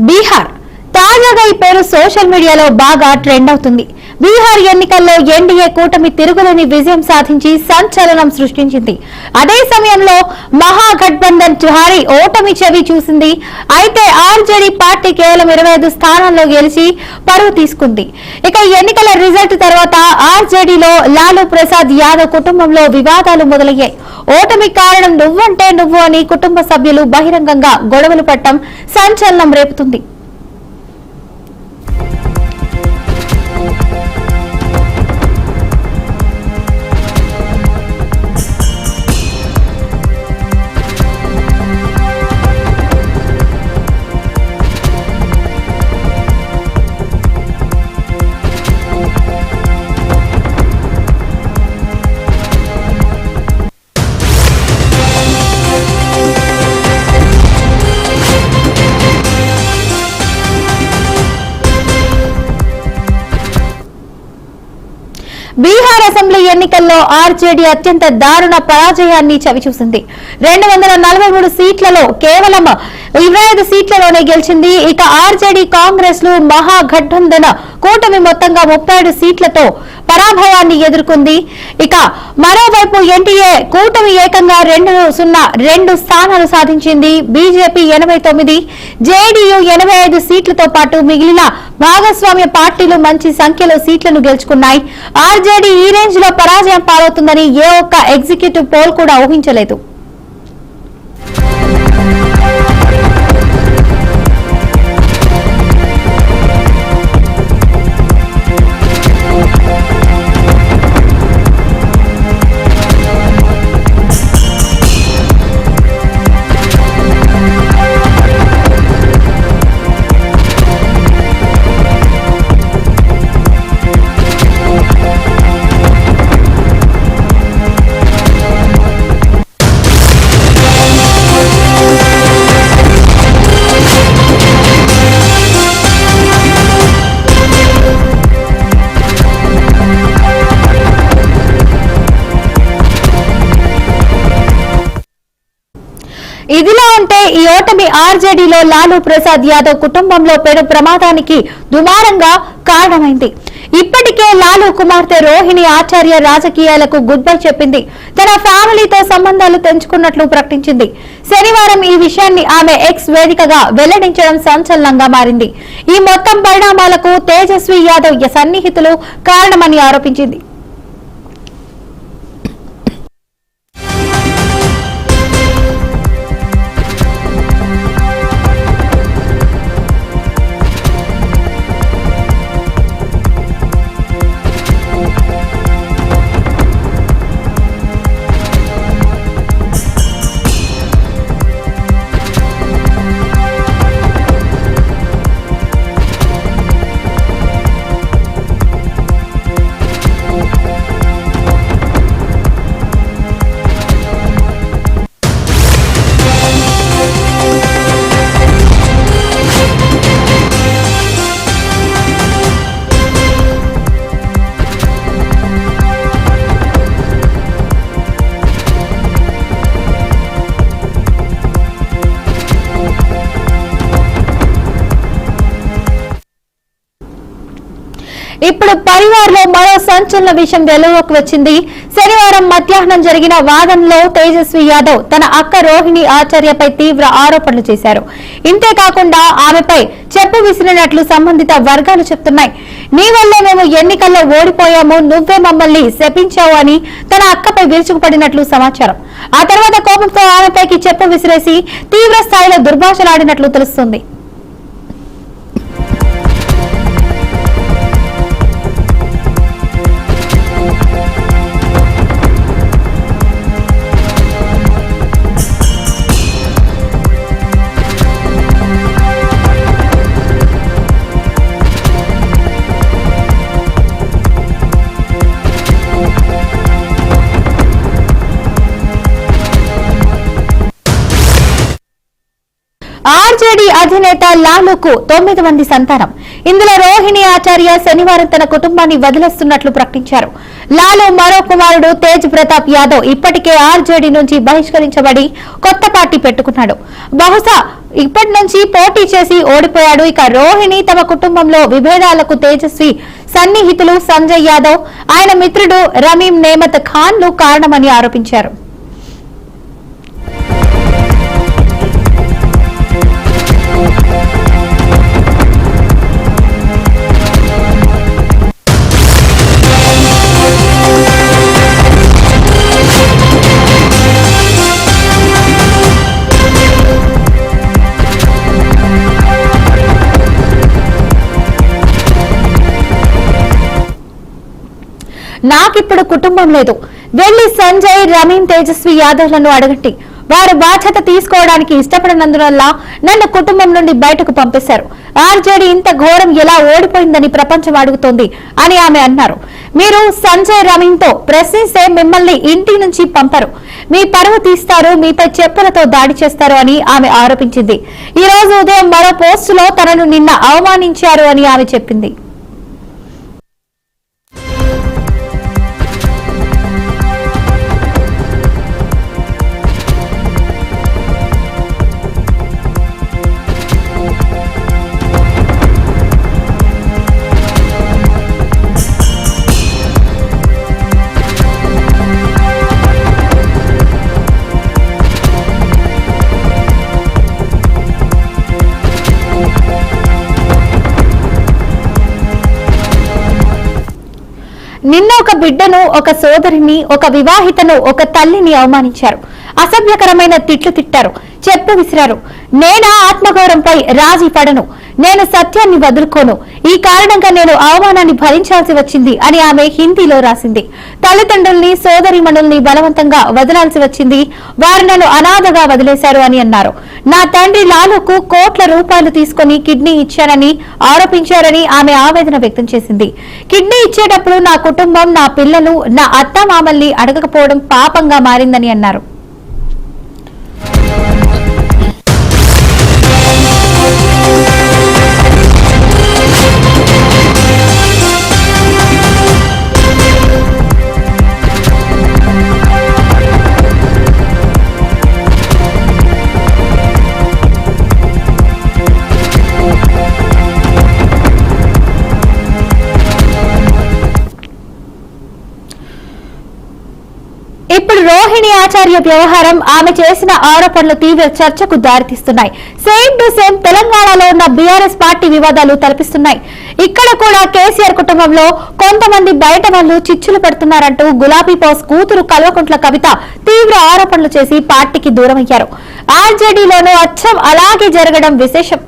బీహార్ తాజాగా ఈ పేరు సోషల్ మీడియాలో బాగా ట్రెండ్ అవుతుంది. బీహార్ ఎన్నికల్లో ఎన్డీఏ కూటమి తిరుగులేని విజయం సాధించి సంచలనం సృష్టించింది. అదే సమయంలో మహాగఠబంధన్ భారీ ఓటమి చెవి చూసింది. అయితే ఆర్జేడీ పార్టీ కేవలం 25 స్థానాల్లో గెలిచి పరువు తీసుకుంది. ఇక ఎన్నికల రిజల్ట్ తర్వాత ఆర్జేడీలో లాలూ ప్రసాద్ యాదవ్ కుటుంబంలో వివాదాలు మొదలయ్యాయి. ఓటమి కారణం నువ్వంటే నువ్వు అని కుటుంబ సభ్యులు బహిరంగంగా గొడవలు పడటం సంచలనం రేపుతుంది. బీహార్ అసెంబ్లీ ఎన్నికల్లో ఆర్జేడీ అత్యంత దారుణ పరాజయాన్ని చవిచూసింది. 243 సీట్లలో కేవలం 25 సీట్లలోనే గెలిచింది. ఇక ఆర్జేడీ కాంగ్రెస్ లు మహాగఠబంధన్ కూటమి మొత్తంగా 37 సీట్లతో పరాభవాన్ని ఎదుర్కొంది. ఇక మరోవైపు ఎన్డీఏ కూటమి ఏకంగా 202 స్థానాలు సాధించింది. బీజేపీ 89, జేడీయూ 85 సీట్లతో పాటు మిగిలిన భాగస్వామ్య పార్టీలు మంచి సంఖ్యలో సీట్లను గెలుచుకున్నాయి. ఆర్జేడీ ఈ రేంజ్ లో పరాజయం పాలవుతుందని ఏ ఒక్క ఎగ్జిక్యూటివ్ పోల్ కూడా ఊహించలేదు. ఇదిలా ఉంటే ఈ ఓటమి ఆర్జేడీలో లాలూ ప్రసాద్ యాదవ్ కుటుంబంలో పెను ప్రమాదానికి దుమారంగా కారణమైంది. ఇప్పటికే లాలూ కుమార్తె రోహిణి ఆచార్య రాజకీయాలకు గుడ్ బై చెప్పింది. తన ఫ్యామిలీతో సంబంధాలు తెంచుకున్నట్లు ప్రకటించింది. శనివారం ఈ విషయాన్ని ఆమె ఎక్స్ వేదికగా వెల్లడించడం సంచలనంగా మారింది. ఈ మొత్తం పరిణామాలకు తేజస్వి యాదవ్ సన్నిహితులు కారణమని ఆరోపించింది. ఇప్పుడు పరివార్లో మరో సంచలన విషయం వెలుగులోకి వచ్చింది. శనివారం మధ్యాహ్నం జరిగిన వాదనలో తేజస్వి యాదవ్ తన అక్క రోహిణి ఆచార్యపై తీవ్ర ఆరోపణలు చేశారు. ఇంతేకాకుండా ఆమెపై చెప్పు విసిరినట్లు సంబంధిత వర్గాలు చెప్తున్నాయి. నీ వల్లే మేము ఎన్నికల్లో ఓడిపోయాము, నువ్వే మమ్మల్ని శపించావు అని తన అక్కపై విరుచుకుపడినట్లు సమాచారం. ఆ తర్వాత కోపంతో ఆమెపైకి చెప్పు విసిరేసి తీవ్ర స్థాయిలో దుర్భాషలాడినట్లు తెలుస్తుంది. ఆర్జేడీ అధినేత లాలూకు 9 మంది సంతానం. ఇందులో రోహిణి ఆచార్య శనివారం తన కుటుంబాన్ని వదిలేస్తున్నట్లు ప్రకటించారు. లాలూ మరో కుమారుడు తేజ్ ప్రతాప్ యాదవ్ ఇప్పటికే ఆర్జేడీ నుంచి బహిష్కరించబడి కొత్త పార్టీ పెట్టుకున్నాడు. బహుశా ఇప్పటి నుంచి పోటీ చేసి ఓడిపోయాడు. ఇక రోహిణి తమ కుటుంబంలో విభేదాలకు తేజస్వి సన్నిహితులు సంజయ్ యాదవ్, ఆయన మిత్రుడు రమీం నేమత్ ఖాన్లు కారణమని ఆరోపించారు. నాకిప్పుడు కుటుంబం లేదు. వెళ్లి సంజయ్, రమీం, తేజస్వి యాదవ్లను అడగండి. వారు బాధ్యత తీసుకోవడానికి ఇష్టపడినందువల్ల నన్ను కుటుంబం నుండి బయటకు పంపేశారు. ఆర్జేడీ ఇంత ఘోరం ఎలా ఓడిపోయిందని ప్రపంచం అడుగుతోంది అని ఆమె అన్నారు. మీరు సంజయ్, రమీంతో ప్రశ్నిస్తే మిమ్మల్ని ఇంటి నుంచి పంపరు, మీ పరువు తీస్తారు, మీపై చెప్పులతో దాడి చేస్తారు అని ఆమె ఆరోపించింది. ఈ రోజు ఉదయం మరో పోస్టులో తనను నిన్న అవమానించారు అని ఆమె చెప్పింది. నిన్న ఒక బిడ్డను, ఒక సోదరిని, ఒక వివాహితను, ఒక తల్లిని అవమానించారు. అసభ్యకరమైన తిట్లు తిట్టారు, చెప్పు విసిరారు. నేనా ఆత్మగౌరవంపై రాజీ పడను, నేను సత్యాన్ని వదులుకోను. ఈ కారణంగా నేను అవమానాన్ని భరించాల్సి వచ్చింది అని ఆమె హిందీలో రాసింది. తల్లిదండ్రుల్ని, సోదరిమణుల్ని బలవంతంగా వదలాల్సి వచ్చింది. వారు నన్ను అనాథగా వదిలేశారు అని అన్నారు. నా తండ్రి లాలూకు కోట్ల రూపాయలు తీసుకుని కిడ్నీ ఇచ్చానని ఆరోపించారని ఆమె ఆవేదన వ్యక్తం చేసింది. కిడ్నీ ఇచ్చేటప్పుడు నా కుటుంబం, నా పిల్లలు, నా అత్తమామల్ని అడగకపోవడం పాపంగా మారిందని అన్నారు. ఇప్పుడు రోహిణి ఆచార్య వ్యవహారం, ఆమె చేసిన ఆరోపణలు తీవ్ర చర్చకు దారితీస్తున్నాయి. సేమ్ టు సేమ్ తెలంగాణలో ఉన్న బీఆర్ఎస్ పార్టీ వివాదాలు తలపిస్తున్నాయి. ఇక్కడ కూడా కేసీఆర్ కుటుంబంలో కొంతమంది బయట వాళ్ళు చిచ్చులు పెడుతున్నారంటూ గులాబీ బాస్ కూతురు కల్వకుంట్ల కవిత తీవ్ర ఆరోపణలు చేసి పార్టీకి దూరమయ్యారు. ఆర్జేడీలోనూ అచ్చం అలాగే జరగడం విశేషం.